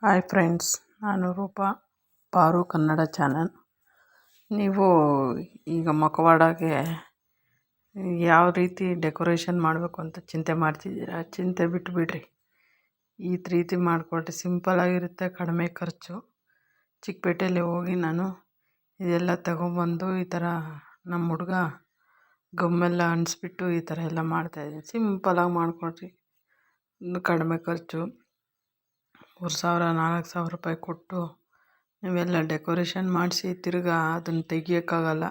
Hi friends, ನಾನು ರೂಪಾ, ಪಾರು Kannada channel. ನೀವು ಈಗ ಮುಖವಾಡಗೆ ಯಾವ ರೀತಿ ಡೆಕೋರೇಷನ್ ಮಾಡಬೇಕು ಅಂತ ಚಿಂತೆ ಮಾಡ್ತಿದ್ದೀರಾ. ಚಿಂತೆ ಬಿಟ್ಟುಬಿಡ್ರಿ. ಈ ರೀತಿ ಮಾಡಿಕೊಟ್ರೆ ಸಿಂಪಲಾಗಿರುತ್ತೆ, ಕಡಿಮೆ ಖರ್ಚು. ಚಿಕ್ಕಪೇಟೆಯಲ್ಲಿ ಹೋಗಿ ನಾನು ಇದೆಲ್ಲ ತಗೊಂಬಂದು ಈ ಥರ ನಮ್ಮ ಹುಡುಗ ಗಮ್ಮೆಲ್ಲ ಅಂಟಿಸ್ಬಿಟ್ಟು ಈ ಥರ ಎಲ್ಲ ಮಾಡ್ತಾಯಿದ್ದೀನಿ. ಸಿಂಪಲಾಗಿ ಮಾಡಿಕೊಡ್ರಿ, ಕಡಿಮೆ ಖರ್ಚು. 3,000 4,000 ರೂಪಾಯಿ ಕೊಟ್ಟು ನೀವೆಲ್ಲ ಡೆಕೋರೇಷನ್ ಮಾಡಿಸಿ ತಿರ್ಗಾ ಅದನ್ನು ತೆಗಿಯೋಕ್ಕಾಗಲ್ಲ.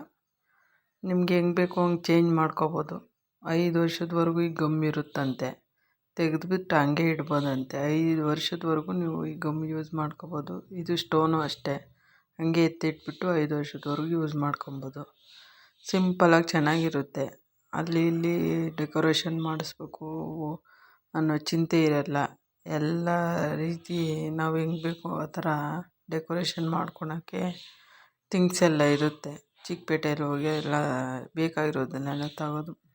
ನಿಮ್ಗೆ ಹೆಂಗೆ ಬೇಕೋ ಹಂಗೆ ಚೇಂಜ್ ಮಾಡ್ಕೋಬೋದು. 5 ವರ್ಷದವರೆಗೂ ಈ ಗಮ್ ಇರುತ್ತಂತೆ, ತೆಗೆದುಬಿಟ್ಟು ಹಂಗೆ ಇಡ್ಬೋದಂತೆ. 5 ವರ್ಷದವರೆಗೂ ನೀವು ಈ ಗಮ್ ಯೂಸ್ ಮಾಡ್ಕೋಬೋದು. ಇದು ಸ್ಟೋನು ಅಷ್ಟೇ, ಹಂಗೆ ಎತ್ತಿಟ್ಬಿಟ್ಟು 5 ವರ್ಷದವರೆಗೂ ಯೂಸ್ ಮಾಡ್ಕೊಬೋದು. ಸಿಂಪಲಾಗಿ ಚೆನ್ನಾಗಿರುತ್ತೆ. ಅಲ್ಲಿ ಇಲ್ಲಿ ಡೆಕೋರೇಷನ್ ಮಾಡಿಸ್ಬೇಕು ಅನ್ನೋ ಚಿಂತೆ ಇರಲ್ಲ. ಎಲ್ಲ ರೀತಿ ನಾವು ಹೆಂಗೆ ಬೇಕೋ ಆ ಥರ ಡೆಕೋರೇಷನ್ ಮಾಡ್ಕೊಳಕ್ಕೆ ಥಿಂಗ್ಸ್ ಎಲ್ಲ ಇರುತ್ತೆ. ಚಿಕ್ಕಪೇಟೆಯಲ್ಲಿ ಹೋಗಿ ಎಲ್ಲ ಬೇಕಾಗಿರೋದನ್ನೆಲ್ಲ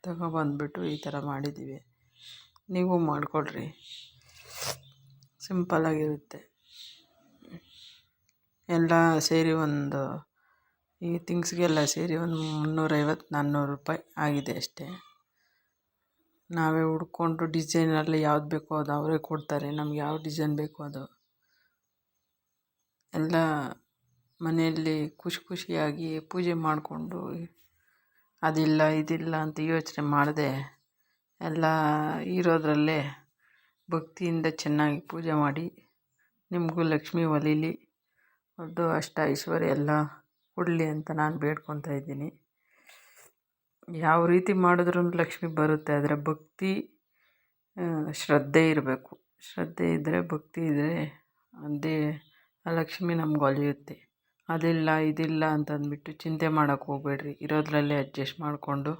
ತಗೊಬಂದ್ಬಿಟ್ಟು ಈ ಥರ ಮಾಡಿದ್ದೀವಿ. ನೀವು ಮಾಡಿಕೊಡ್ರಿ, ಸಿಂಪಲಾಗಿರುತ್ತೆ. ಎಲ್ಲ ಸೇರಿ ಈ ಥಿಂಗ್ಸ್ಗೆಲ್ಲ ಸೇರಿ ಒಂದು 350-400 ರೂಪಾಯಿ ಆಗಿದೆ ಅಷ್ಟೇ. ನಾವೇ ಹುಡ್ಕೊಂಡು ಡಿಸೈನಲ್ಲಿ ಯಾವ್ದು ಬೇಕೋ ಅದು ಅವರೇ ಕೊಡ್ತಾರೆ. ನಮ್ಗೆ ಯಾವ ಡಿಸೈನ್ ಬೇಕೋ ಅದು ಎಲ್ಲ ಮನೆಯಲ್ಲಿ ಖುಷಿಯಾಗಿ ಪೂಜೆ ಮಾಡಿಕೊಂಡು ಅದಿಲ್ಲ ಇದಿಲ್ಲ ಅಂತ ಯೋಚನೆ ಮಾಡದೆ ಎಲ್ಲ ಇರೋದ್ರಲ್ಲೇ ಭಕ್ತಿಯಿಂದ ಚೆನ್ನಾಗಿ ಪೂಜೆ ಮಾಡಿ ನಿಮಗೂ ಲಕ್ಷ್ಮಿ ಒಲೀಲಿ, ಅದು ಅಷ್ಟ ಐಶ್ವರ್ಯ ಎಲ್ಲ ಕೊಡಲಿ ಅಂತ ನಾನು ಬೇಡ್ಕೊತಾ ಇದ್ದೀನಿ. ಯಾವ ರೀತಿ ಮಾಡಿದ್ರೂ ಲಕ್ಷ್ಮಿ ಬರುತ್ತೆ, ಆದರೆ ಭಕ್ತಿ ಶ್ರದ್ಧೆ ಇರಬೇಕು. ಶ್ರದ್ಧೆ ಇದ್ದರೆ, ಭಕ್ತಿ ಇದ್ದರೆ ಆ ಲಕ್ಷ್ಮಿ ನಮ್ಗೆ ಒಲಿಯುತ್ತೆ. ಅದಿಲ್ಲ ಇದಿಲ್ಲ ಅಂತಂದ್ಬಿಟ್ಟು ಚಿಂತೆ ಮಾಡೋಕ್ಕೆ ಹೋಗಬೇಡ್ರಿ. ಇರೋದ್ರಲ್ಲೇ ಅಡ್ಜಸ್ಟ್ ಮಾಡಿಕೊಂಡು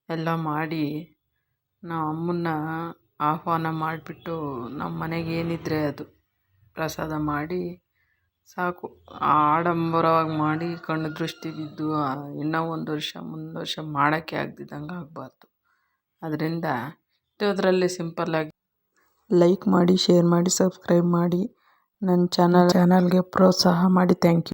ಎಲ್ಲ ಮಾಡಿ ನಾವು ಅಮ್ಮನ್ನ ಆಹ್ವಾನ ಮಾಡಿಬಿಟ್ಟು ನಮ್ಮ ಮನೆಗೆ ಏನಿದ್ರೆ ಅದು ಪ್ರಸಾದ ಮಾಡಿ ಸಾಕು. ಆಡಂಬರವಾಗಿ ಮಾಡಿ ಕಣ್ಣು ದೃಷ್ಟಿ ಬಿದ್ದು ಇನ್ನೂ 1 ವರ್ಷ ಮುಂದೆ ವರ್ಷ ಮಾಡೋಕ್ಕೆ ಆಗ್ದಿದ್ದಂಗೆ ಆಗಬಾರ್ದು. ಅದರಿಂದ ಇರೋದ್ರಲ್ಲಿ ಸಿಂಪಲ್ಲಾಗಿ ಲೈಕ್ ಮಾಡಿ, ಶೇರ್ ಮಾಡಿ, ಸಬ್ಸ್ಕ್ರೈಬ್ ಮಾಡಿ, ನನ್ನ ಚಾನಲ್ಗೆ ಪ್ರೋತ್ಸಾಹ ಮಾಡಿ. Thank you.